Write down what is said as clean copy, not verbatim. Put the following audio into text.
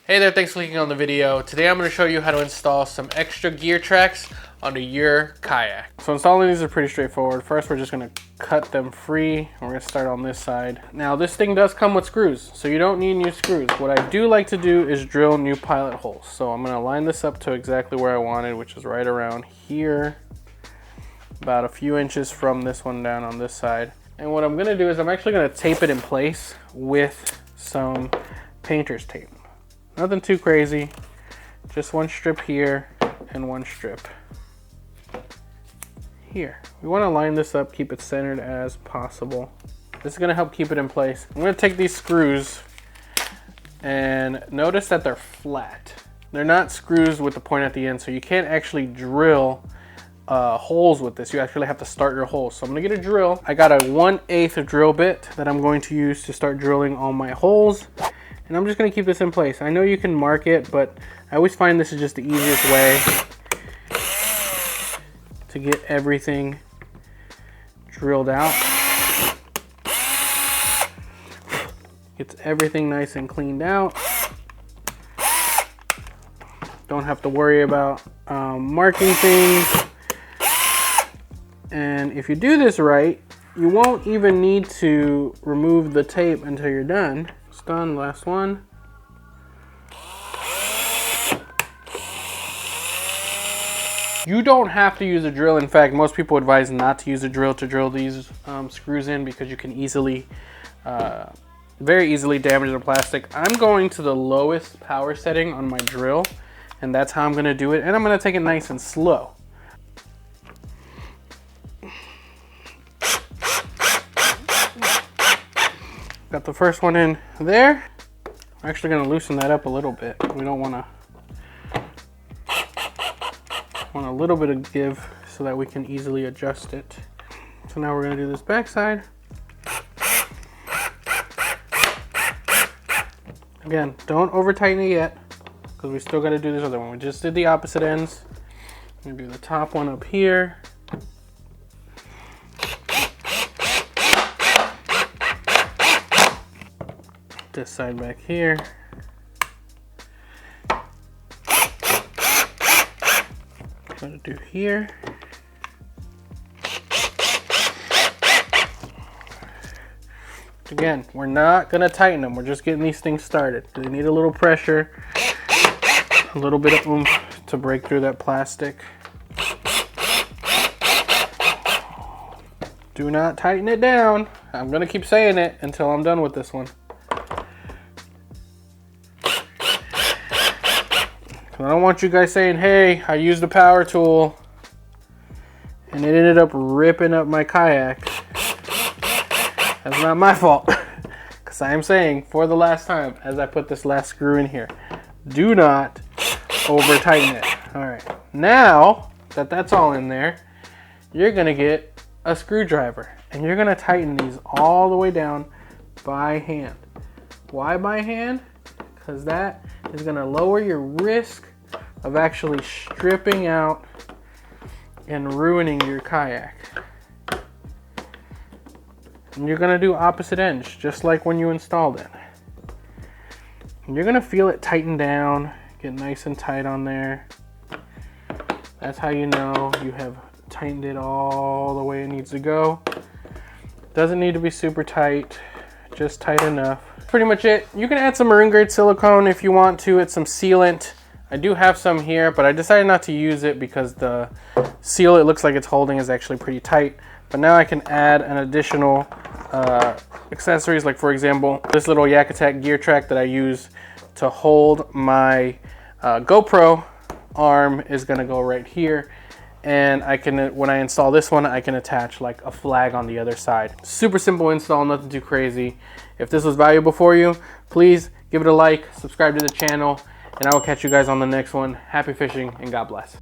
Hey there, thanks for clicking on the video. Today I'm going to show you how to install some extra gear tracks onto your kayak. So installing these are pretty straightforward. First we're just going to cut them free and we're going to start on this side. Now this thing does come with screws, so you don't need new screws. What I do like to do is drill new pilot holes. So I'm going to line this up to exactly where I wanted, which is right around here, about a few inches from this one down on this side. And what I'm going to do is I'm actually going to tape it in place with some painter's tape. Nothing too crazy, just one strip here and one strip here. We want to line this up, keep it centered as possible. This is going to help keep it in place. I'm going to take these screws and notice that they're flat. They're not screws with the point at the end, so you can't actually drill holes with this. You actually have to start your holes. So I'm going to get a drill. I got a 1/8 drill bit that I'm going to use to start drilling all my holes. And I'm just going to keep this in place. I know you can mark it, but I always find this is just the easiest way to get everything drilled out. Gets everything nice and cleaned out. Don't have to worry about marking things. And if you do this right, you won't even need to remove the tape until you're done. It's done, last one. You don't have to use a drill. In fact, most people advise not to use a drill to drill these screws in because you can easily, very easily damage the plastic. I'm going to the lowest power setting on my drill, and that's how I'm gonna do it. And I'm gonna take it nice and slow. Got the first one in there. I'm actually going to loosen that up a little bit. We don't want a little bit of give so that we can easily adjust it. So now we're going to do this back side. Again, don't over tighten it yet because we still got to do this other one. We just did the opposite ends. I'm going to do the top one up here. This side back here. Gonna do here. Again, we're not gonna tighten them. We're just getting these things started. They need a little pressure, a little bit of oomph to break through that plastic. Do not tighten it down. I'm gonna keep saying it until I'm done with this one. I don't want you guys saying, hey, I used the power tool and it ended up ripping up my kayak. That's not my fault. Because I am saying for the last time, as I put this last screw in here, do not over tighten it. All right, now that that's all in there, you're gonna get a screwdriver and you're gonna tighten these all the way down by hand. Why by hand? Because that is gonna lower your risk of actually stripping out and ruining your kayak. And you're gonna do opposite ends, just like when you installed it. And you're gonna feel it tighten down, get nice and tight on there. That's how you know you have tightened it all the way it needs to go. Doesn't need to be super tight, just tight enough. Pretty much it. You can add some marine grade silicone if you want to. It's some sealant. I do have some here, but I decided not to use it because the seal it looks like it's holding is actually pretty tight. But now I can add an additional accessories, like for example, this little Yak Attack gear track that I use to hold my GoPro arm is gonna go right here. And I can, when I install this one, I can attach like a flag on the other side. Super simple install, nothing too crazy. If this was valuable for you, please give it a like, subscribe to the channel, and I will catch you guys on the next one. Happy fishing and God bless.